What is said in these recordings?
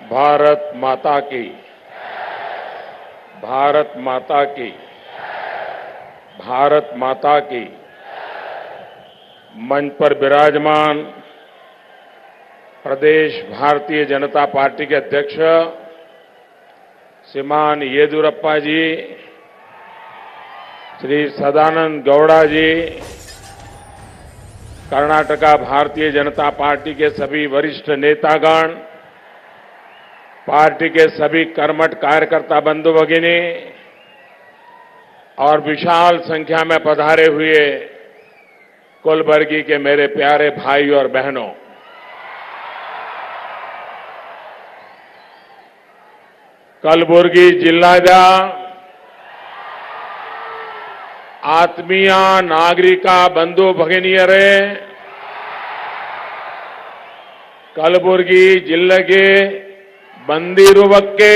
भारत माता की, भारत माता की, भारत माता की। मंच पर विराजमान प्रदेश भारतीय जनता पार्टी के अध्यक्ष श्रीमान येदियुरप्पा जी, श्री सदानंद गौड़ा जी, कर्नाटका भारतीय जनता पार्टी के सभी वरिष्ठ नेतागण, पार्टी के सभी कर्मठ कार्यकर्ता बंधु भगिनी और विशाल संख्या में पधारे हुए कुलबर्गी के मेरे प्यारे भाई और बहनों, कलबुर्गी जिल्लाದ ಆತ್ಮೀಯ ನಾಗರಿಕ ಬಂಧು ಭಗಿನಿಯರೇ, ಕಲಬುರಗಿ ಜಿಲ್ಲೆಗೆ ಬಂದಿರುವುದಕ್ಕೆ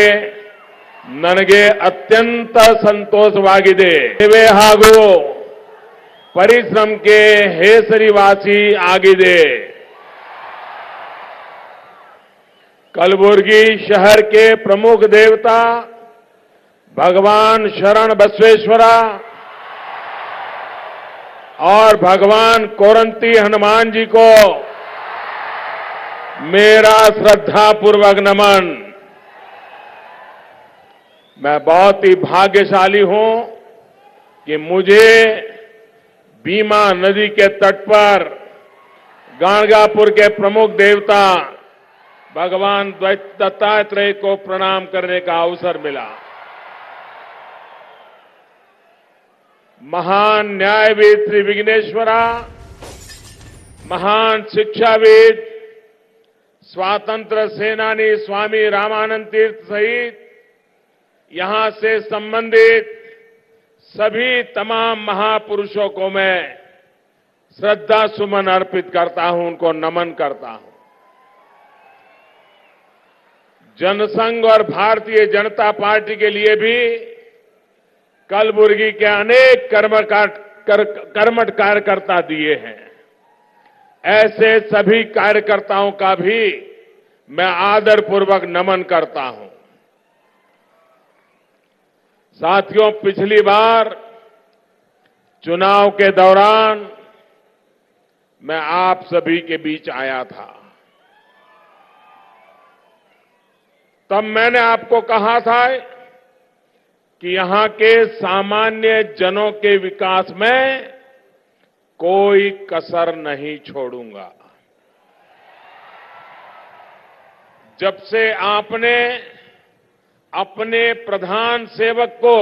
ನನಗೆ ಅತ್ಯಂತ ಸಂತೋಷವಾಗಿದೆ. ಸೇವೆ ಹಾಗೂ ಪರಿಶ್ರಮಕ್ಕೆ ಹೆಸರುವಾಸಿ ಆಗಿದೆ. कलबुर्गी शहर के प्रमुख देवता भगवान शरण बसवेश्वरा और भगवान कोरंती हनुमान जी को मेरा श्रद्धापूर्वक नमन। मैं बहुत ही भाग्यशाली हूं कि मुझे भीमा नदी के तट पर गाणगापुर के प्रमुख देवता भगवान दत्तात्रेय को प्रणाम करने का अवसर मिला। महान न्यायविद श्री विघ्नेश्वरा, महान शिक्षाविद, स्वातंत्र सेनानी स्वामी रामानंद तीर्थ सहित यहां से संबंधित सभी तमाम महापुरुषों को मैं श्रद्धा सुमन अर्पित करता हूं, उनको नमन करता हूं। जनसंघ और भारतीय जनता पार्टी के लिए भी कलबुर्गी के अनेक कर्मठ कार्यकर्ता दिए हैं। ऐसे सभी कार्यकर्ताओं का भी मैं आदरपूर्वक नमन करता हूं। साथियों, पिछली बार चुनाव के दौरान मैं आप सभी के बीच आया था। तब मैंने आपको कहा था कि यहां के सामान्य जनों के विकास में कोई कसर नहीं छोड़ूंगा। जब से आपने अपने प्रधान सेवक को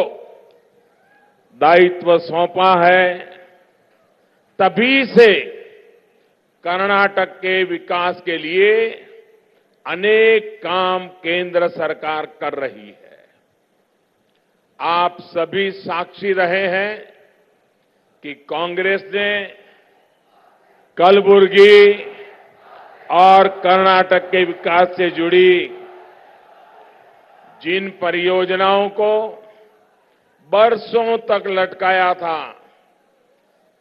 दायित्व सौंपा है, तभी से कर्नाटक के विकास के लिए अनेक काम केंद्र सरकार कर रही है। आप सभी साक्षी रहे हैं कि कांग्रेस ने कलबुर्गी और कर्नाटक के विकास से जुड़ी जिन परियोजनाओं को बरसों तक लटकाया था,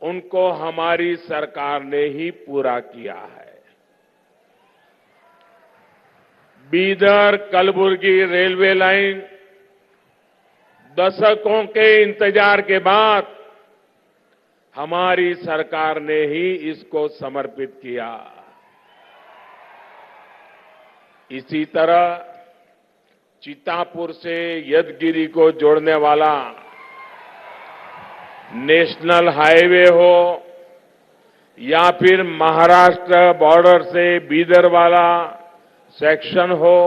उनको हमारी सरकार ने ही पूरा किया है। बीदर कलबुर्गी रेलवे लाइन दशकों के इंतजार के बाद हमारी सरकार ने ही इसको समर्पित किया। इसी तरह चितापुर से यदगिरी को जोड़ने वाला नेशनल हाईवे हो या फिर महाराष्ट्र बॉर्डर से बीदर वाला सेक्शन हो,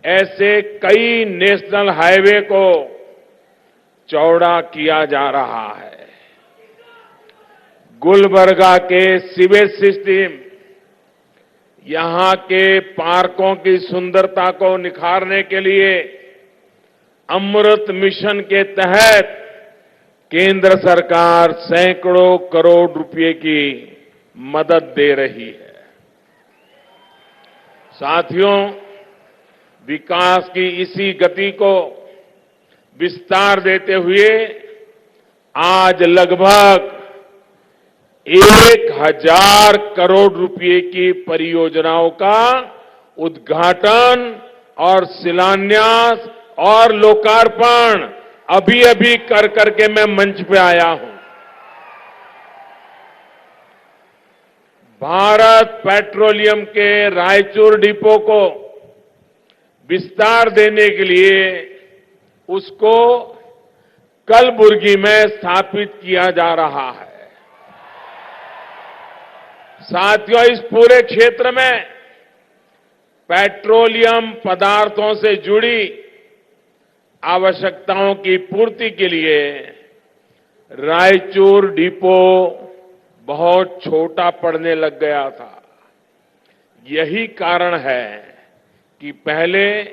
ऐसे कई नेशनल हाईवे को चौड़ा किया जा रहा है। गुलबर्गा के सीवेज सिस्टम यहां के पार्कों की सुंदरता को निखारने के लिए अमृत मिशन के तहत केंद्र सरकार सैकड़ों करोड़ रुपए की मदद दे रही है। साथियों, विकास की इसी गति को विस्तार देते हुए आज लगभग 1000 करोड़ रुपए की परियोजनाओं का उद्घाटन और शिलान्यास और लोकार्पण अभी अभी कर करके मैं मंच पे आया हूं। भारत पेट्रोलियम के रायचूर डिपो को विस्तार देने के लिए उसको कलबुर्गी में स्थापित किया जा रहा है। साथियों, इस पूरे क्षेत्र में पेट्रोलियम पदार्थों से जुड़ी आवश्यकताओं की पूर्ति के लिए रायचूर डिपो बहुत छोटा पड़ने लग गया था। यही कारण है कि पहले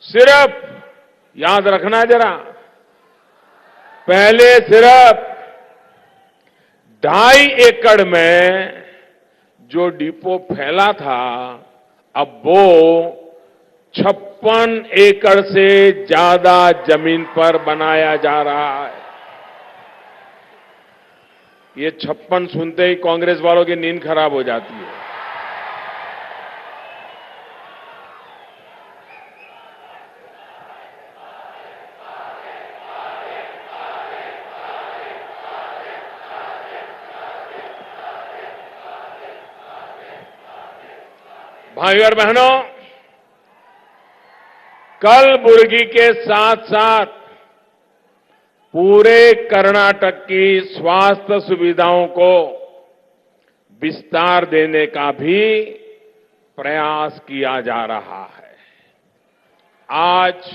सिर्फ, याद रखना जरा, पहले सिर्फ 2.5 एकड़ में जो डिपो फैला था, अब वो 56 एकड़ से ज्यादा जमीन पर बनाया जा रहा है। ये 56 सुनते ही कांग्रेस वालों की नींद खराब हो जाती है। भाइयों और बहनों, कलबुर्गी के साथ साथ पूरे कर्नाटक की स्वास्थ्य सुविधाओं को विस्तार देने का भी प्रयास किया जा रहा है। आज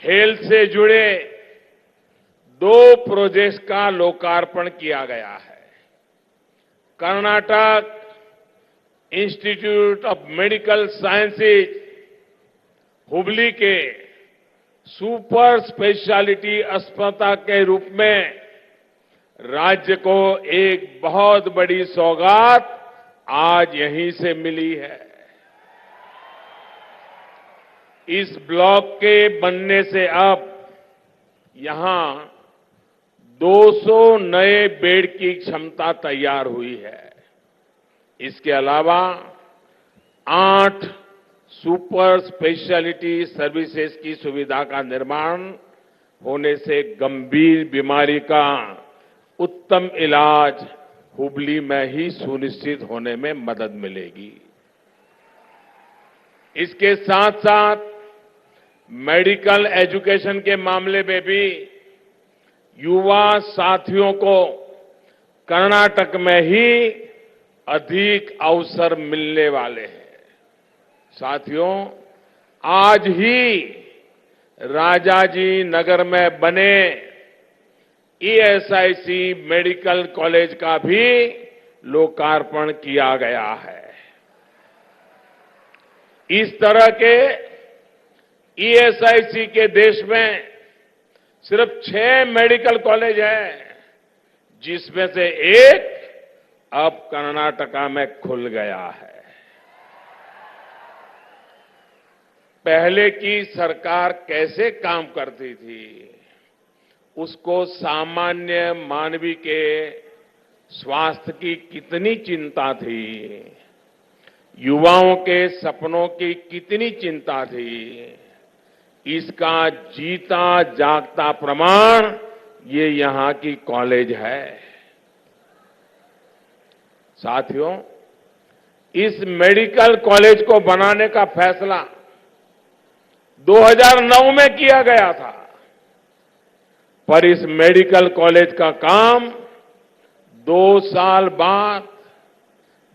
हेल्थ से जुड़े 2 प्रोजेक्ट्स का लोकार्पण किया गया है। Karnataka institute of medical sciences Hubli के सुपर स्पेशलिटी अस्पताल के रूप में राज्य को एक बहुत बड़ी सौगात आज यहीं से मिली है। इस ब्लॉक के बनने से अब यहां 200 नए बेड की क्षमता तैयार हुई है। इसके अलावा 8 सुपर स्पेशलिटी सर्विसेज की सुविधा का निर्माण होने से गंभीर बीमारी का उत्तम इलाज हुबली में ही सुनिश्चित होने में मदद मिलेगी। इसके साथ साथ मेडिकल एजुकेशन के मामले में भी युवा साथियों को कर्नाटक में ही अधिक अवसर मिलने वाले हैं। साथियों, आज ही राजाजी नगर में बने ईएसआईसी मेडिकल कॉलेज का भी लोकार्पण किया गया है। इस तरह के ईएसआईसी के देश में सिर्फ 6 मेडिकल कॉलेज हैं, जिसमें से एक अब कर्नाटका में खुल गया है। पहले की सरकार कैसे काम करती थी, उसको सामान्य मानवी के स्वास्थ्य की कितनी चिंता थी, युवाओं के सपनों की कितनी चिंता थी, इसका जीता जागता प्रमाण ये यहां की कॉलेज है। साथियों, इस मेडिकल कॉलेज को बनाने का फैसला 2009 में किया गया था, पर इस मेडिकल कॉलेज का काम 2 साल बाद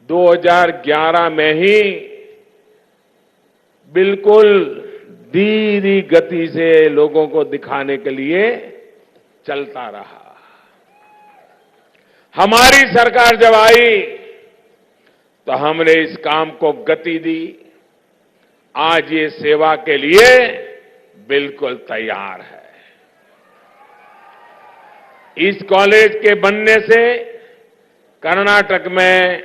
2011 में ही बिल्कुल धीमी गति से लोगों को दिखाने के लिए चलता रहा। हमारी सरकार जब आई तो हमने इस काम को गति दी। आज ये सेवा के लिए बिल्कुल तैयार है। इस कॉलेज के बनने से कर्नाटक में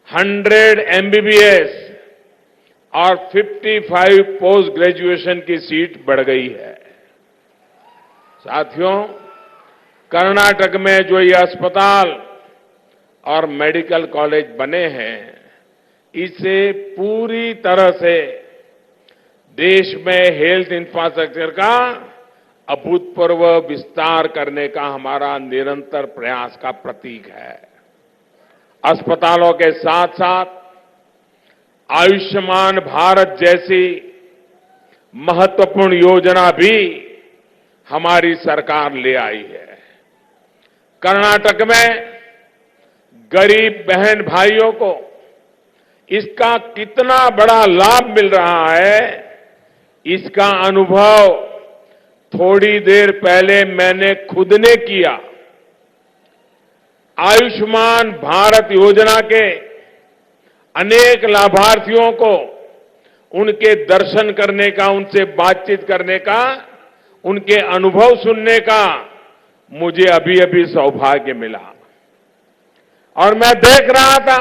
100 एमबीबीएस और 55 पोस्ट ग्रेजुएशन की सीट बढ़ गई है। साथियों, कर्नाटक में जो ये अस्पताल और मेडिकल कॉलेज बने हैं, इसे पूरी तरह से देश में हेल्थ इंफ्रास्ट्रक्चर का अभूतपूर्व विस्तार करने का हमारा निरंतर प्रयास का प्रतीक है। अस्पतालों के साथ साथ आयुष्मान भारत जैसी महत्वपूर्ण योजना भी हमारी सरकार ले आई है। कर्नाटक में गरीब बहन भाइयों को इसका कितना बड़ा लाभ मिल रहा है, इसका अनुभव थोड़ी देर पहले मैंने खुद ने किया। आयुष्मान भारत योजना के अनेक लाभार्थियों को उनके दर्शन करने का, उनसे बातचीत करने का, उनके अनुभव सुनने का मुझे अभी अभी सौभाग्य मिला। और मैं देख रहा था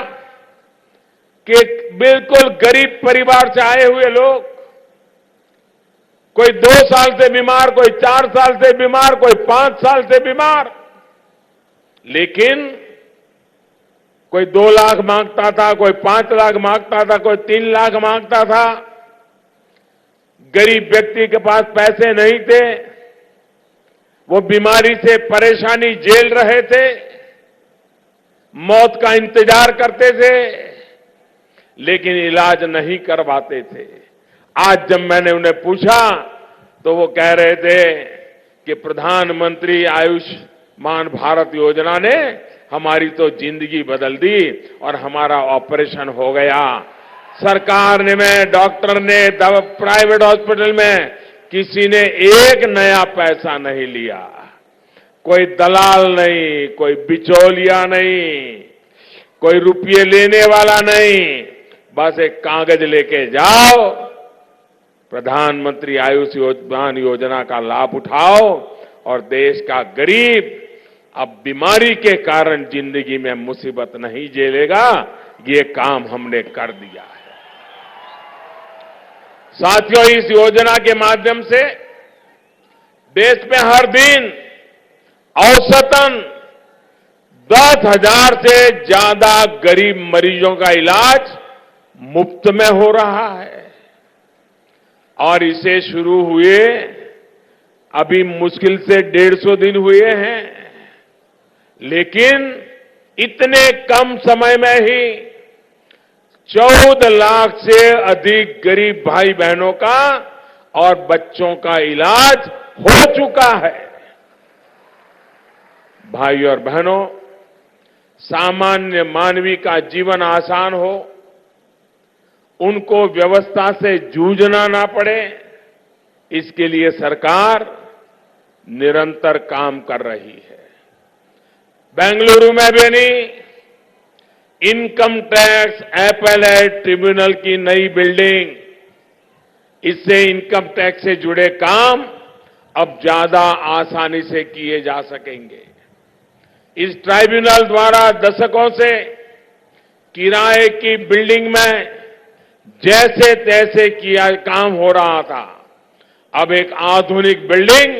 कि बिल्कुल गरीब परिवार से आए हुए लोग, कोई 2 साल से बीमार, कोई 4 साल से बीमार, कोई 5 साल से बीमार, लेकिन कोई 2 लाख मांगता था, कोई 5 लाख मांगता था, कोई 3 लाख मांगता था। गरीब व्यक्ति के पास पैसे नहीं थे, वो बीमारी से परेशानी झेल रहे थे, मौत का इंतजार करते थे, लेकिन इलाज नहीं करवाते थे। आज जब मैंने उन्हें पूछा तो वो कह रहे थे कि प्रधानमंत्री आयुष्मान भारत योजना ने हमारी तो जिंदगी बदल दी और हमारा ऑपरेशन हो गया। सरकार ने, में डॉक्टर ने, प्राइवेट हॉस्पिटल में किसी ने एक नया पैसा नहीं लिया, कोई दलाल नहीं, कोई बिचौलिया नहीं, कोई रुपये लेने वाला नहीं। बस एक कागज लेके जाओ, प्रधानमंत्री आयुष्मान योजना का लाभ उठाओ और देश का गरीब अब बीमारी के कारण जिंदगी में मुसीबत नहीं झेलेगा। ये काम हमने कर दिया है। साथियों, इस योजना के माध्यम से देश में हर दिन औसतन 10,000 से ज्यादा गरीब मरीजों का इलाज मुफ्त में हो रहा है। और इसे शुरू हुए अभी मुश्किल से 150 दिन हुए हैं, लेकिन इतने कम समय में ही 14 लाख से अधिक गरीब भाई बहनों का और बच्चों का इलाज हो चुका है। भाई और बहनों, सामान्य मानवी का जीवन आसान हो, उनको व्यवस्था से जूझना ना पड़े, इसके लिए सरकार निरंतर काम कर रही है। बेंगलुरु में भी नहीं, इनकम टैक्स एपेलेट ट्रिब्यूनल की नई बिल्डिंग, इससे इनकम टैक्स से जुड़े काम अब ज्यादा आसानी से किए जा सकेंगे। इस ट्राइब्यूनल द्वारा दशकों से किराए की बिल्डिंग में जैसे तैसे किया काम हो रहा था, अब एक आधुनिक बिल्डिंग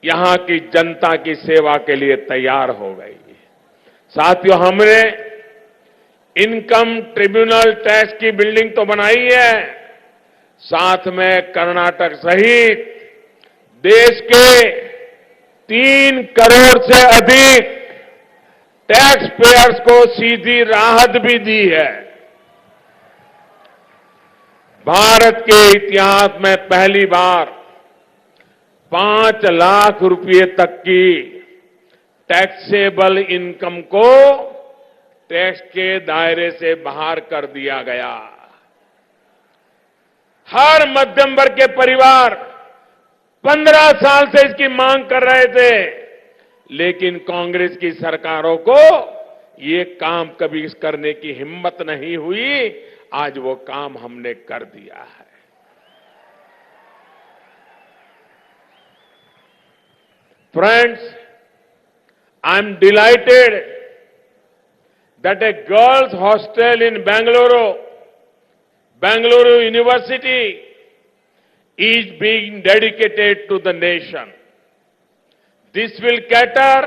यहां की जनता की सेवा के लिए तैयार हो गई। साथियों, हमने इनकम ट्रिब्यूनल टैक्स की बिल्डिंग तो बनाई है, साथ में कर्नाटक सहित देश के 3 करोड़ से अधिक टैक्स पेयर्स को सीधी राहत भी दी है। भारत के इतिहास में पहली बार 5 लाख रुपए तक की टैक्सेबल इनकम को टैक्स के दायरे से बाहर कर दिया गया। हर मध्यम वर्ग के परिवार 15 साल से इसकी मांग कर रहे थे, लेकिन कांग्रेस की सरकारों को ये काम कभी करने की हिम्मत नहीं हुई। आज वो काम हमने कर दिया है। Friends, I'm delighted that a girls' hostel in Bangalore University, is being dedicated to the nation. This will cater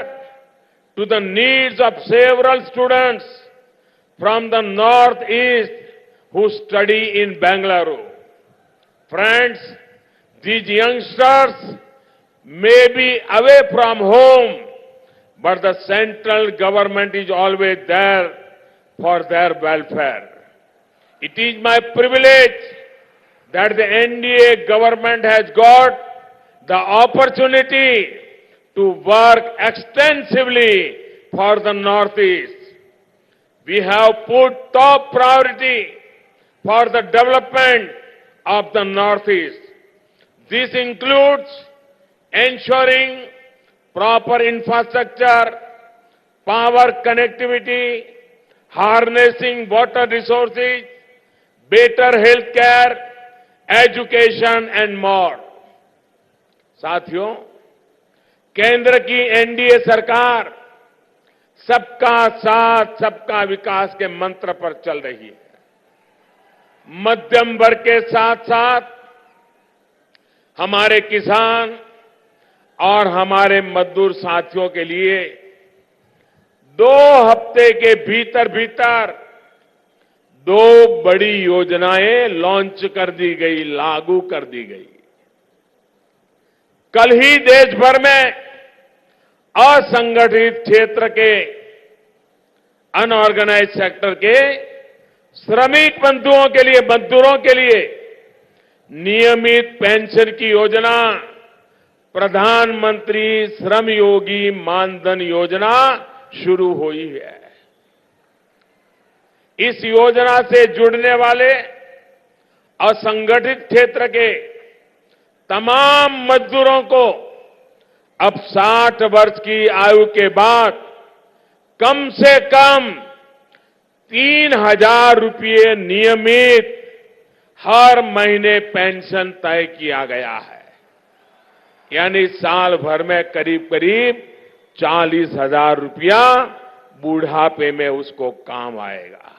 to the needs of several students from the northeast who study in Bangalore. Friends, these youngsters may be away from home, but the central government is always there for their welfare. It is my privilege that the NDA government has got the opportunity to work extensively for the Northeast. We have put top priority for the development of the Northeast. This includes ensuring proper infrastructure, power connectivity, harnessing water resources, better health care, education and more. साथियों, केंद्र की NDA सरकार सबका साथ सबका विकास के मंत्र पर चल रही है। मध्यम वर्ग के साथ साथ हमारे किसान और हमारे मजदूर साथियों के लिए 2 हफ्ते के भीतर भीतर 2 बड़ी योजनाएं लॉन्च कर दी गई, लागू कर दी गई। कल ही देश भर में असंगठित क्षेत्र के अनऑर्गेनाइज सेक्टर के श्रमिक बंधुओं के लिए, मजदूरों के लिए नियमित पेंशन की योजना प्रधानमंत्री श्रम योगी मानधन योजना शुरू हुई है। इस योजना से जुड़ने वाले असंगठित क्षेत्र के तमाम मजदूरों को अब 60 वर्ष की आयु के बाद कम से कम 3,000 रुपये नियमित हर महीने पेंशन तय किया गया है। यानी साल भर में करीब करीब 40,000 रुपया बुढ़ापे में उसको काम आएगा।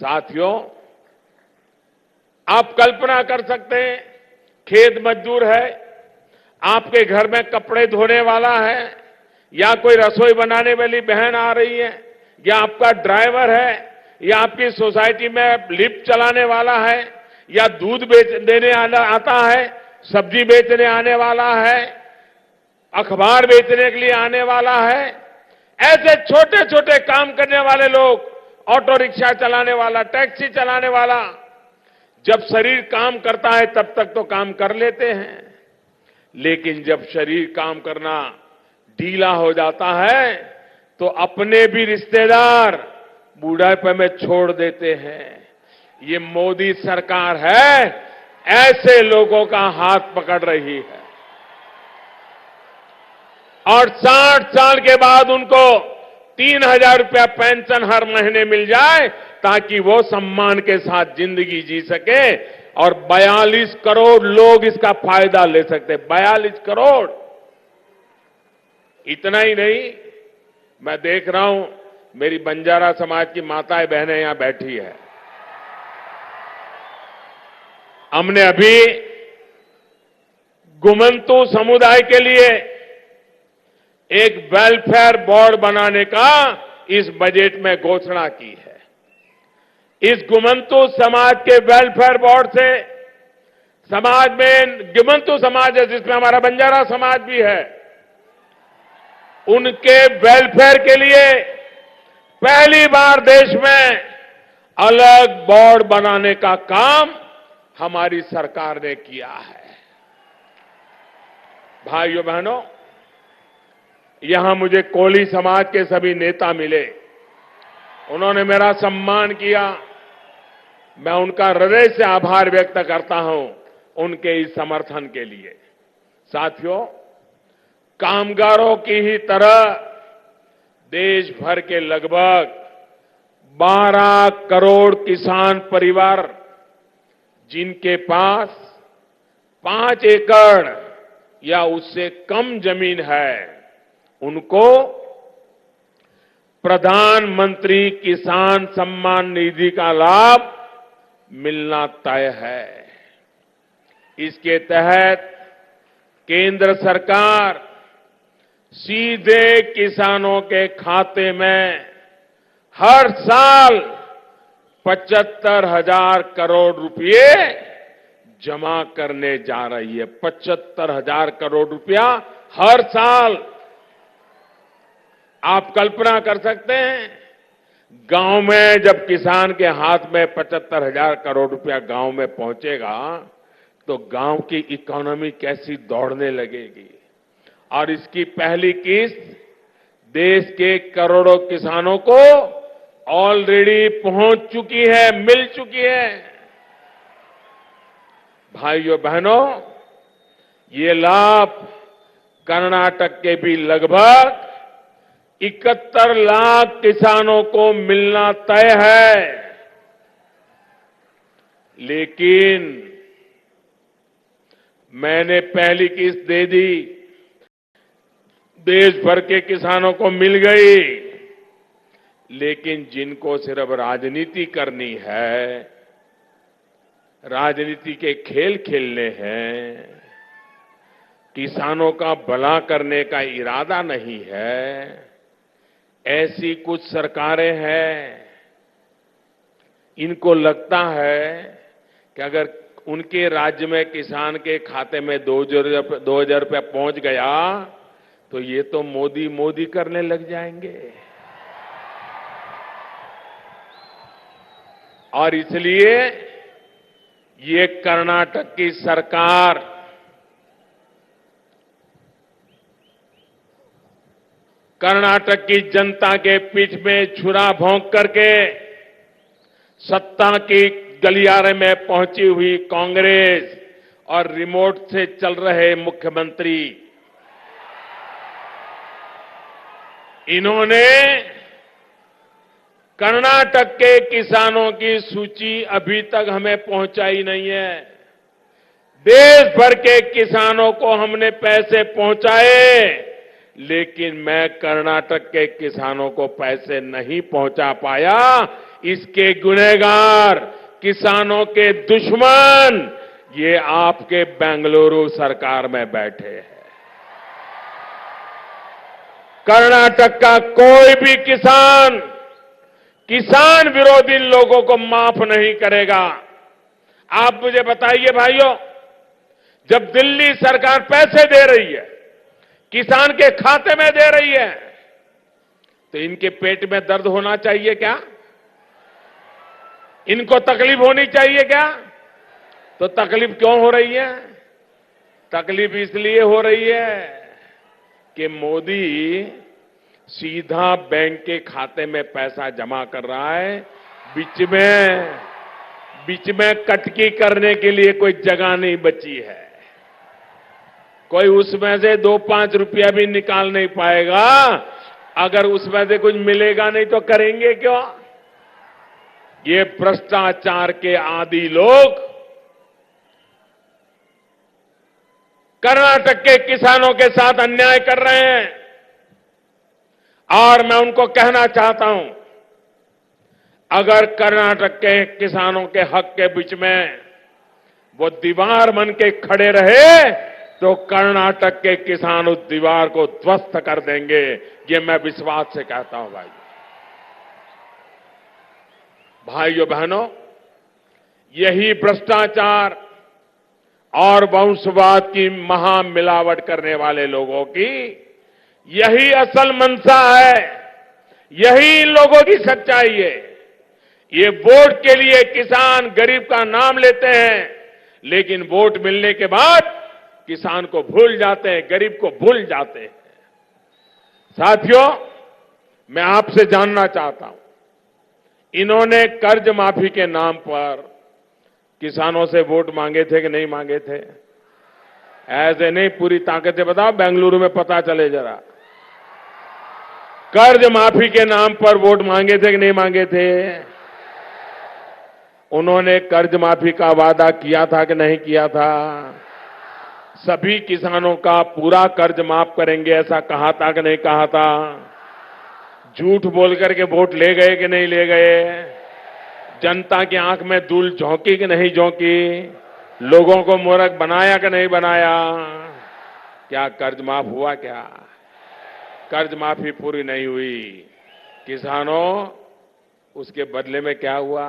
साथियों, आप कल्पना कर सकते हैं, खेत मजदूर है, आपके घर में कपड़े धोने वाला है, या कोई रसोई बनाने वाली बहन आ रही है, या आपका ड्राइवर है, या आपकी सोसाइटी में लिफ्ट चलाने वाला है, या दूध देने आता है, सब्जी बेचने आने वाला है, अखबार बेचने के लिए आने वाला है। ऐसे छोटे छोटे काम करने वाले लोग, ऑटो रिक्शा चलाने वाला, टैक्सी चलाने वाला, जब शरीर काम करता है तब तक तो काम कर लेते हैं, लेकिन जब शरीर काम करना ढीला हो जाता है तो अपने भी रिश्तेदार बुढ़ापे में छोड़ देते हैं। ये मोदी सरकार है, ऐसे लोगों का हाथ पकड़ रही है और 60 साल के बाद उनको 3,000 रुपया पेंशन हर महीने मिल जाए ताकि वो सम्मान के साथ जिंदगी जी सके और 42 करोड़ लोग इसका फायदा ले सकते। 42 करोड़। इतना ही नहीं, मैं देख रहा हूं मेरी बंजारा समाज की माताएं बहनें यहां बैठी है। हमने अभी गुमंतु समुदाय के लिए एक वेलफेयर बोर्ड बनाने का इस बजट में घोषणा की है। इस गुमंतु समाज के वेलफेयर बोर्ड से समाज में गुमंतु समाज है, जिसमें हमारा बंजारा समाज भी है, उनके वेलफेयर के लिए पहली बार देश में अलग बोर्ड बनाने का काम हमारी सरकार ने किया है। भाइयों बहनों, यहां मुझे कोली समाज के सभी नेता मिले, उन्होंने मेरा सम्मान किया। मैं उनका हृदय से आभार व्यक्त करता हूं उनके इस समर्थन के लिए। साथियों, कामगारों की ही तरह देश भर के लगभग 12 करोड़ किसान परिवार जिनके पास 5 एकड़ या उससे कम जमीन है, उनको प्रधानमंत्री किसान सम्मान निधि का लाभ मिलना तय है। इसके तहत केंद्र सरकार सीधे किसानों के खाते में हर साल 75,000 करोड़ रुपए जमा करने जा रही है। 75,000 करोड़ रुपया हर साल। आप कल्पना कर सकते हैं, गांव में जब किसान के हाथ में 75,000 करोड़ रुपया गांव में पहुंचेगा तो गांव की इकोनॉमी कैसी दौड़ने लगेगी। और इसकी पहली किस्त देश के करोड़ों किसानों को ऑलरेडी पहुंच चुकी है, मिल चुकी है। भाइयों बहनों, ये लाभ कर्नाटक के भी लगभग 71 लाख किसानों को मिलना तय है। लेकिन मैंने पहली किस्त दे दी, देश भर के किसानों को मिल गई। लेकिन जिनको सिर्फ राजनीति करनी है, राजनीति के खेल खेलने हैं, किसानों का भला करने का इरादा नहीं है, ऐसी कुछ सरकारें हैं, इनको लगता है कि अगर उनके राज्य में किसान के खाते में 2,000 रुपया पहुंच गया तो ये तो मोदी मोदी करने लग जाएंगे। और इसलिए ये कर्नाटक की सरकार कर्नाटक की जनता के पीठ में छुरा भोंक करके सत्ता की गलियारे में पहुंची हुई कांग्रेस और रिमोट से चल रहे मुख्यमंत्री, इन्होंने कर्नाटक के किसानों की सूची अभी तक हमें पहुंचाई नहीं है। देश भर के किसानों को हमने पैसे पहुंचाए, लेकिन मैं कर्नाटक के किसानों को पैसे नहीं पहुंचा पाया। इसके गुनहगार, किसानों के दुश्मन, ये आपके बेंगलुरु सरकार में बैठे हैं। कर्नाटक का कोई भी किसान किसान विरोधी लोगों को माफ नहीं करेगा। आप मुझे बताइए भाइयों, जब दिल्ली सरकार पैसे दे रही है, किसान के खाते में दे रही है, तो इनके पेट में दर्द होना चाहिए क्या? इनको तकलीफ होनी चाहिए क्या? तो तकलीफ क्यों हो रही है? तकलीफ इसलिए हो रही है कि मोदी सीधा बैंक के खाते में पैसा जमा कर रहा है, बीच में कटकी करने के लिए कोई जगह नहीं बची है। कोई उसमें से 2-5 रुपया भी निकाल नहीं पाएगा। अगर उसमें से कुछ मिलेगा नहीं तो करेंगे क्यों? ये भ्रष्टाचार के आदी लोग कर्नाटक के किसानों के साथ अन्याय कर रहे हैं। और मैं उनको कहना चाहता हूं, अगर कर्नाटक के किसानों के हक के बीच में वो दीवार बन के खड़े रहे तो कर्नाटक के किसान उस दीवार को ध्वस्त कर देंगे। ये मैं विश्वास से कहता हूं भाइयों बहनों, यही भ्रष्टाचार और वंशवाद की महामिलावट करने वाले लोगों की यही असल मंशा है, यही इन लोगों की सच्चाई है। ये वोट के लिए किसान गरीब का नाम लेते हैं, लेकिन वोट मिलने के बाद किसान को भूल जाते हैं, गरीब को भूल जाते हैं। साथियों, मैं आपसे जानना चाहता हूं, इन्होंने कर्ज माफी के नाम पर किसानों से वोट मांगे थे कि नहीं मांगे थे? ऐसे नहीं, पूरी ताकत से बताओ, बेंगलुरु में पता चले जरा। कर्ज माफी के नाम पर वोट मांगे थे कि नहीं मांगे थे? उन्होंने कर्ज माफी का वादा किया था कि नहीं किया था? सभी किसानों का पूरा कर्ज माफ करेंगे ऐसा कहा था कि नहीं कहा था? झूठ बोल करके वोट ले गए कि नहीं ले गए? जनता की आंख में धूल झोंकी कि नहीं झोंकी? लोगों को मूर्ख बनाया कि नहीं बनाया? क्या कर्ज माफ हुआ? क्या कर्ज माफी पूरी नहीं हुई? किसानों, उसके बदले में क्या हुआ?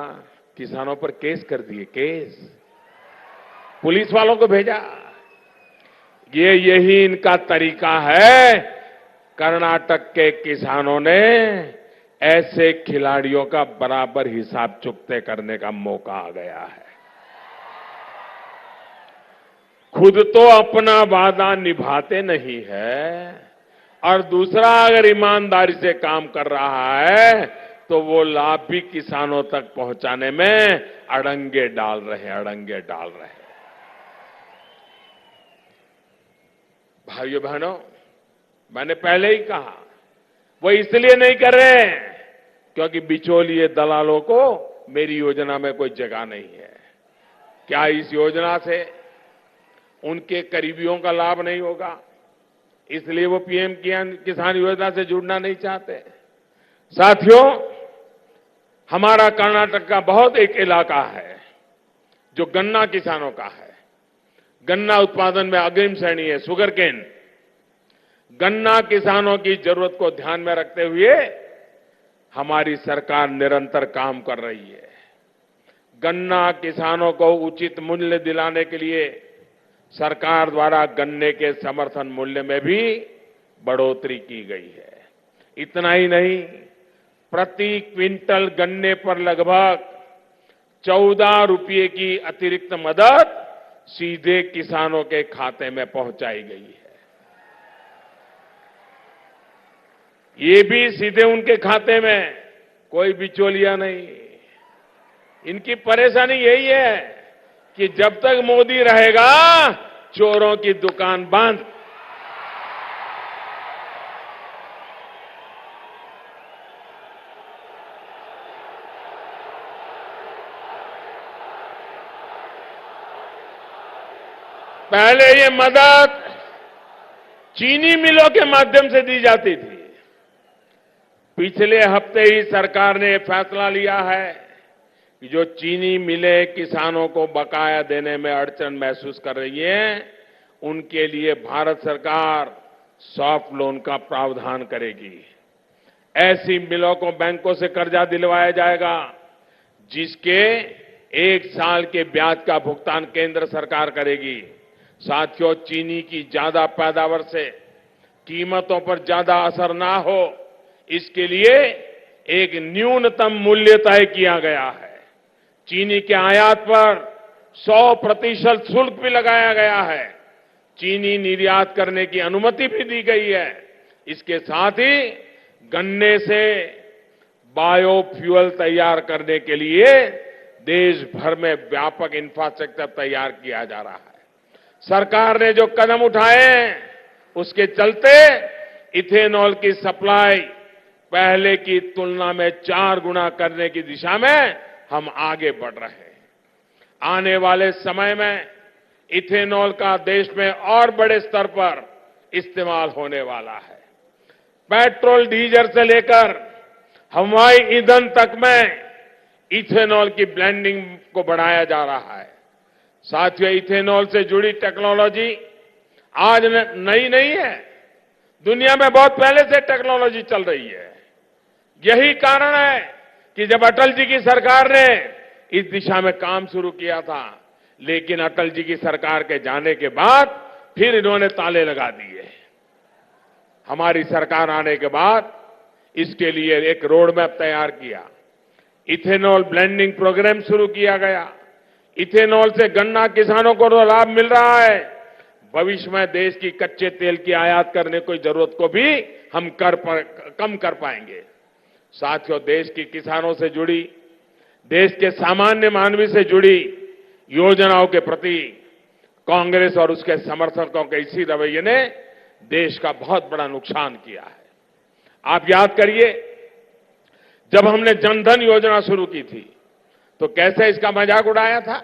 किसानों पर केस कर दिए, केस। पुलिस वालों को भेजा। यही इनका तरीका है। कर्नाटक के किसानों ने ऐसे खिलाड़ियों का बराबर हिसाब चुकते करने का मौका आ गया है। खुद तो अपना वादा निभाते नहीं है और दूसरा अगर ईमानदारी से काम कर रहा है तो वो लाभ भी किसानों तक पहुंचाने में अड़ंगे डाल रहे। भाइयों बहनों, मैंने पहले ही कहा, वो इसलिए नहीं कर रहे हैं क्योंकि बिचौलिए दलालों को मेरी योजना में कोई जगह नहीं है। क्या इस योजना से उनके करीबियों का लाभ नहीं होगा? इसलिए वो पीएम किसान योजना से जुड़ना नहीं चाहते। साथियों, हमारा कर्नाटक का बहुत एक इलाका है जो गन्ना किसानों का है। गन्ना उत्पादन में अग्रिम श्रेणी है, शुगर केन। गन्ना किसानों की जरूरत को ध्यान में रखते हुए हमारी सरकार निरंतर काम कर रही है। गन्ना किसानों को उचित मूल्य दिलाने के लिए सरकार द्वारा गन्ने के समर्थन मूल्य में भी बढ़ोतरी की गई है। इतना ही नहीं, प्रति क्विंटल गन्ने पर लगभग 14 रुपये की अतिरिक्त मदद सीधे किसानों के खाते में पहुंचाई गई है। ये भी सीधे उनके खाते में, कोई बिचौलिया नहीं। इनकी परेशानी यही है कि जब तक मोदी रहेगा चोरों की दुकान बंद। पहले ये मदद चीनी मिलों के माध्यम से दी जाती थी। पिछले हफ्ते ही सरकार ने फैसला लिया है कि जो चीनी मिलें किसानों को बकाया देने में अड़चन महसूस कर रही हैं, उनके लिए भारत सरकार सॉफ्ट लोन का प्रावधान करेगी। ऐसी मिलों को बैंकों से कर्जा दिलवाया जाएगा जिसके 1 साल के ब्याज का भुगतान केंद्र सरकार करेगी। साथियों, चीनी की ज्यादा पैदावार से कीमतों पर ज्यादा असर ना हो, इसके लिए एक न्यूनतम मूल्य तय किया गया है। चीनी के आयात पर 100% शुल्क भी लगाया गया है। चीनी निर्यात करने की अनुमति भी दी गई है। इसके साथ ही गन्ने से बायोफ्यूल तैयार करने के लिए देश भर में व्यापक इंफ्रास्ट्रक्चर तैयार किया जा रहा है। सरकार ने जो कदम उठाए हैं, उसके चलते इथेनॉल की सप्लाई पहले की तुलना में 4 गुना करने की दिशा में हम आगे बढ़ रहे हैं। आने वाले समय में इथेनॉल का देश में और बड़े स्तर पर इस्तेमाल होने वाला है। पेट्रोल, डीजल से लेकर हवाई ईंधन तक में इथेनॉल की ब्लेंडिंग को बढ़ाया जा रहा है। साथियों, इथेनॉल से जुड़ी टेक्नोलॉजी आज नई नहीं है, दुनिया में बहुत पहले से टेक्नोलॉजी चल रही है। यही कारण है कि जब अटल जी की सरकार ने इस दिशा में काम शुरू किया था, लेकिन अटल जी की सरकार के जाने के बाद फिर इन्होंने ताले लगा दिए। हमारी सरकार आने के बाद इसके लिए एक रोड मैप तैयार किया, इथेनॉल ब्लेंडिंग प्रोग्राम शुरू किया गया। इथेनॉल से गन्ना किसानों को तो लाभ मिल रहा है, भविष्य में देश की कच्चे तेल की आयात करने की जरूरत को भी हम कम कर पाएंगे। साथियों, देश की किसानों से जुड़ी, देश के सामान्य मानवी से जुड़ी योजनाओं के प्रति कांग्रेस और उसके समर्थकों के इसी रवैये ने देश का बहुत बड़ा नुकसान किया है। आप याद करिए, जब हमने जनधन योजना शुरू की थी तो कैसे इसका मजाक उड़ाया था।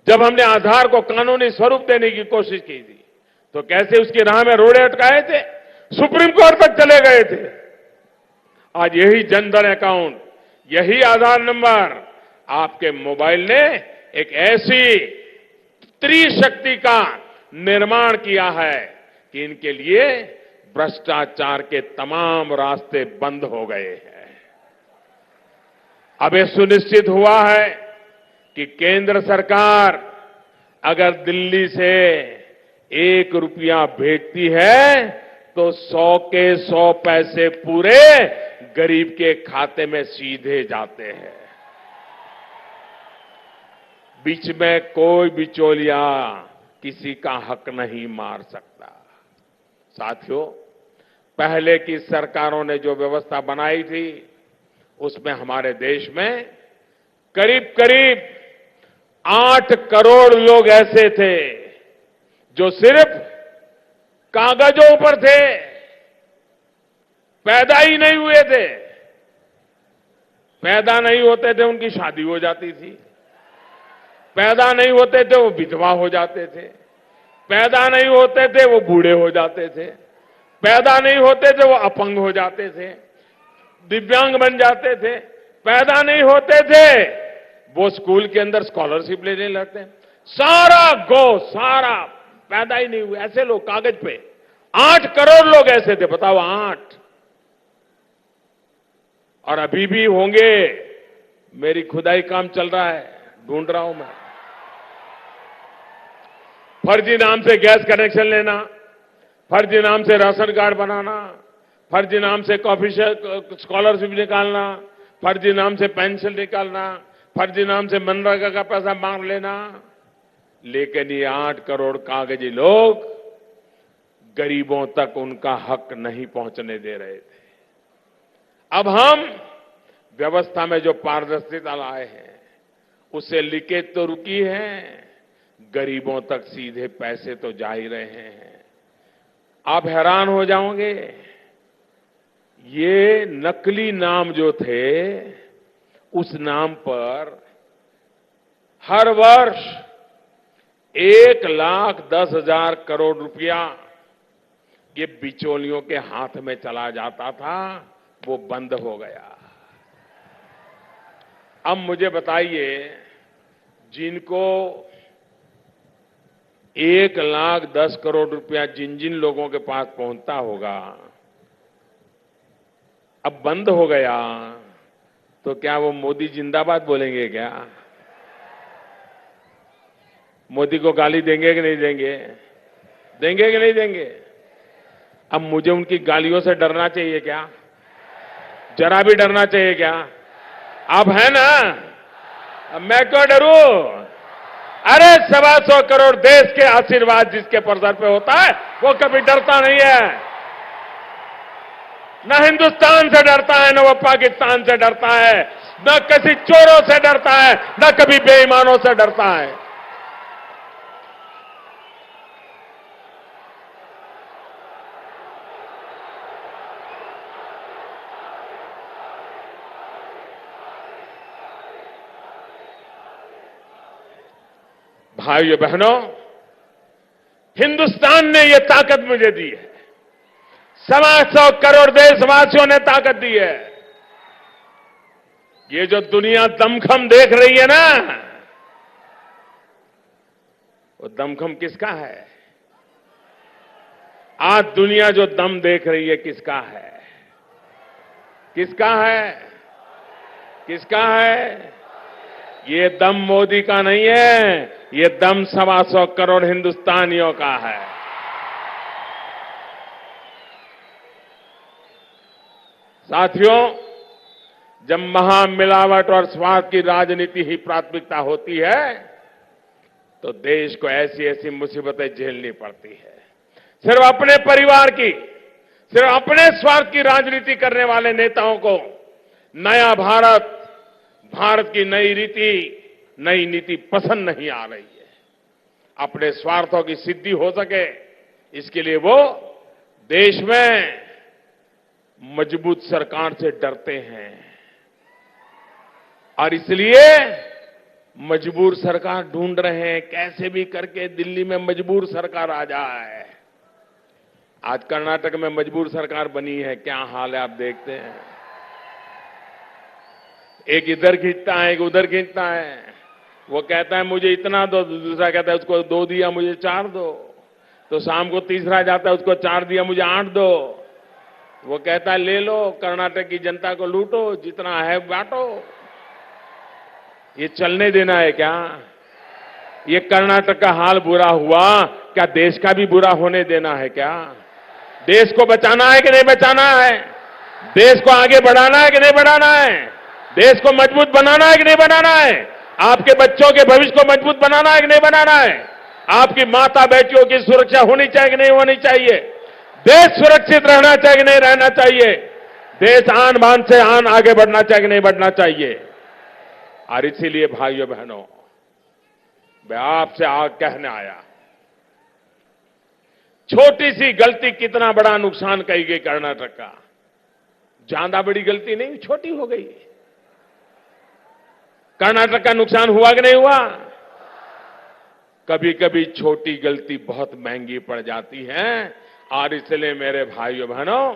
जब हमने आधार को कानूनी स्वरूप देने की कोशिश की थी तो कैसे उसकी राह में रोड़े अटकाए थे, सुप्रीम कोर्ट तक चले गए थे। आज यही जनधन अकाउंट, यही आधार नंबर आपके मोबाइल ने एक ऐसी त्रिशक्ति का निर्माण किया है कि इनके लिए भ्रष्टाचार के तमाम रास्ते बंद हो गए हैं। अब यह सुनिश्चित हुआ है कि केंद्र सरकार अगर दिल्ली से 1 रुपया भेजती है तो 100 के 100 पैसे पूरे गरीब के खाते में सीधे जाते हैं। बीच में कोई बिचौलिया किसी का हक नहीं मार सकता। साथियों, पहले की सरकारों ने जो व्यवस्था बनाई थी उसमें हमारे देश में करीब करीब 8 करोड़ लोग ऐसे थे जो सिर्फ कागजों पर थे, पैदा ही नहीं हुए थे। पैदा नहीं होते थे उनकी शादी हो जाती थी, पैदा नहीं होते थे वो विधवा हो जाते थे, पैदा नहीं होते थे वो बूढ़े हो जाते थे, पैदा नहीं होते थे वो अपंग हो जाते थे, दिव्यांग बन जाते थे, पैदा नहीं होते थे वो स्कूल के अंदर स्कॉलरशिप लेने लगते। सारा पैदा ही नहीं हुए ऐसे लोग कागज पे 8 करोड़ लोग ऐसे थे, बताओ 8। और अभी भी होंगे। मेरी खुदाई काम चल रहा है, ढूंढ रहा हूं मैं। फर्जी नाम से गैस कनेक्शन लेना, फर्जी नाम से राशन कार्ड बनाना, फर्जी नाम से कॉफी स्कॉलरशिप निकालना, फर्जी नाम से पेंशन निकालना, फर्जी नाम से मनरेगा का पैसा मांग लेना। लेकिन ये 8 करोड़ कागजी लोग गरीबों तक उनका हक नहीं पहुंचने दे रहे थे। अब हम व्यवस्था में जो पारदर्शिता लाए हैं उससे लीकेज तो रुकी है, गरीबों तक सीधे पैसे तो जा ही रहे हैं। आप हैरान हो जाओगे, ये नकली नाम जो थे उस नाम पर हर वर्ष 1,10,000 करोड़ रुपया ये बिचौलियों के हाथ में चला जाता था, वो बंद हो गया। अब मुझे बताइए, जिनको 1,10,000 करोड़ रुपया जिन जिन लोगों के पास पहुंचता होगा, अब बंद हो गया तो क्या वो मोदी जिंदाबाद बोलेंगे? क्या मोदी को गाली देंगे कि नहीं देंगे? देंगे कि नहीं देंगे? अब मुझे उनकी गालियों से डरना चाहिए क्या? जरा भी डरना चाहिए क्या? आप है ना? अब मैं क्यों डरूं? अरे 125 करोड़ देश के आशीर्वाद जिसके सर पे होता है वो कभी डरता नहीं है। न हिंदुस्तान से डरता है, न वो पाकिस्तान से डरता है, न किसी चोरों से डरता है, न कभी बेईमानों से डरता है। भाइयों बहनों, हिंदुस्तान ने यह ताकत मुझे दी है, 125 करोड़ देशवासियों ने ताकत दी है। ये जो दुनिया दमखम देख रही है ना, वो दमखम किसका है? आज दुनिया जो दम देख रही है किसका है? किसका है? किसका है? ये दम मोदी का नहीं है, ये दम 125 करोड़ हिंदुस्तानियों का है। साथियों, जब महामिलावट और स्वार्थ की राजनीति ही प्राथमिकता होती है तो देश को ऐसी ऐसी मुसीबतें झेलनी पड़ती है। सिर्फ अपने परिवार की, सिर्फ अपने स्वार्थ की राजनीति करने वाले नेताओं को नया भारत, भारत की नई रीति, नई नीति पसंद नहीं आ रही है। अपने स्वार्थों की सिद्धि हो सके इसके लिए वो देश में मजबूत सरकार से डरते हैं और इसलिए मजबूर सरकार ढूंढ रहे हैं, कैसे भी करके दिल्ली में मजबूर सरकार आ जाए। आज कर्नाटक में मजबूर सरकार बनी है, क्या हाल है आप देखते हैं। एक इधर खींचता है, एक उधर खींचता है। वो कहता है मुझे इतना दो, दूसरा कहता है उसको 2 दिया मुझे 4 दो, तो शाम को तीसरा जाता है उसको 4 दिया मुझे 8 दो। वो कहता है ले लो, कर्नाटक की जनता को लूटो, जितना है बांटो। ये चलने देना है क्या? ये कर्नाटक का हाल बुरा हुआ, क्या देश का भी बुरा होने देना है क्या? देश को बचाना है कि नहीं बचाना है? देश को आगे बढ़ाना है कि नहीं बढ़ाना है? देश को मजबूत बनाना है कि नहीं बनाना है? आपके बच्चों के भविष्य को मजबूत बनाना है कि नहीं बनाना है? आपकी माता बेटियों की सुरक्षा होनी चाहिए कि नहीं होनी चाहिए? देश सुरक्षित रहना चाहिए कि नहीं रहना चाहिए? देश आन बान से आन आगे बढ़ना चाहिए कि नहीं बढ़ना चाहिए? और इसीलिए भाइयों बहनों, मैं आपसे आग कहने आया, छोटी सी गलती कितना बड़ा नुकसान कही गई कर्नाटक का। ज्यादा बड़ी गलती नहीं, छोटी हो गई। कर्नाटक का नुकसान हुआ कि नहीं हुआ? कभी कभी छोटी गलती बहुत महंगी पड़ जाती है। और इसलिए मेरे भाइयों बहनों,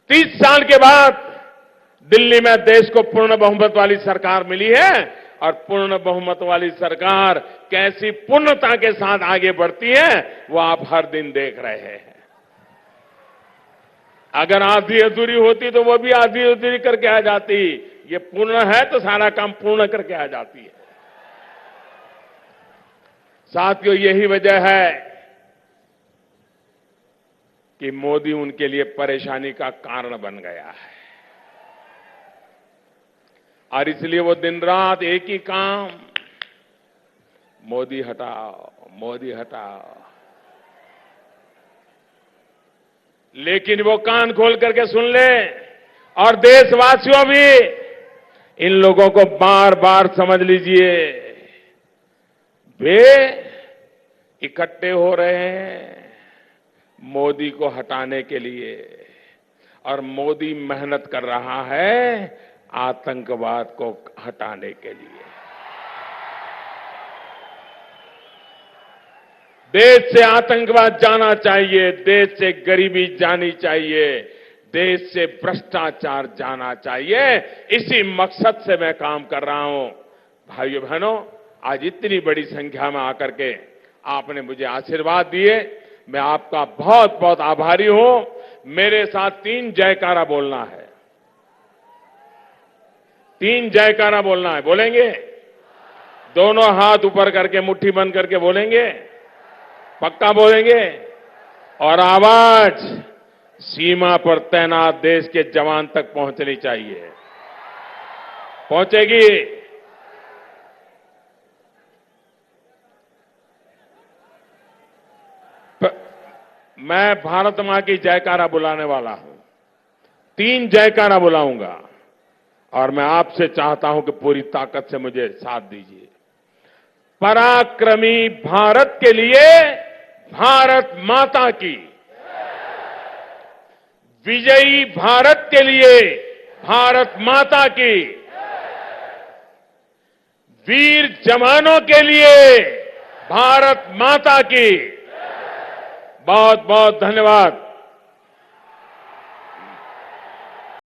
30 साल के बाद दिल्ली में देश को पूर्ण बहुमत वाली सरकार मिली है। और पूर्ण बहुमत वाली सरकार कैसी पूर्णता के साथ आगे बढ़ती है, वो आप हर दिन देख रहे हैं। अगर आधी अधूरी होती तो वो भी आधी अधूरी करके आ जाती। ये पूर्ण है तो सारा काम पूर्ण करके आ जाती है। साथियों, यही वजह है कि मोदी उनके लिए परेशानी का कारण बन गया है। और इसलिए वो दिन रात एक ही काम, मोदी हटाओ, मोदी हटाओ। लेकिन वो कान खोल करके सुन ले, और देशवासियों भी इन लोगों को बार बार समझ लीजिए, वे इकट्ठे हो रहे हैं मोदी को हटाने के लिए। और मोदी मेहनत कर रहा है आतंकवाद को हटाने के लिए। देश से आतंकवाद जाना चाहिए, देश से गरीबी जानी चाहिए, देश से भ्रष्टाचार जाना चाहिए। इसी मकसद से मैं काम कर रहा हूं। भाइयों बहनों, आज इतनी बड़ी संख्या में आकर के आपने मुझे आशीर्वाद दिए, मैं आपका बहुत बहुत आभारी हूं। मेरे साथ 3 जयकारा बोलना है। 3 जयकारा बोलना है। बोलेंगे? दोनों हाथ ऊपर करके मुट्ठी बंद करके बोलेंगे? पक्का बोलेंगे? और आवाज सीमा पर तैनात देश के जवान तक पहुंचनी चाहिए। पहुंचेगी? मैं भारत मां की जयकारा बुलाने वाला हूं। 3 जयकारा बुलाऊंगा और मैं आपसे चाहता हूं कि पूरी ताकत से मुझे साथ दीजिए। पराक्रमी भारत के लिए भारत माता की, विजयी भारत के लिए भारत माता की, वीर जवानों के लिए भारत माता की। बहुत बहुत धन्यवाद।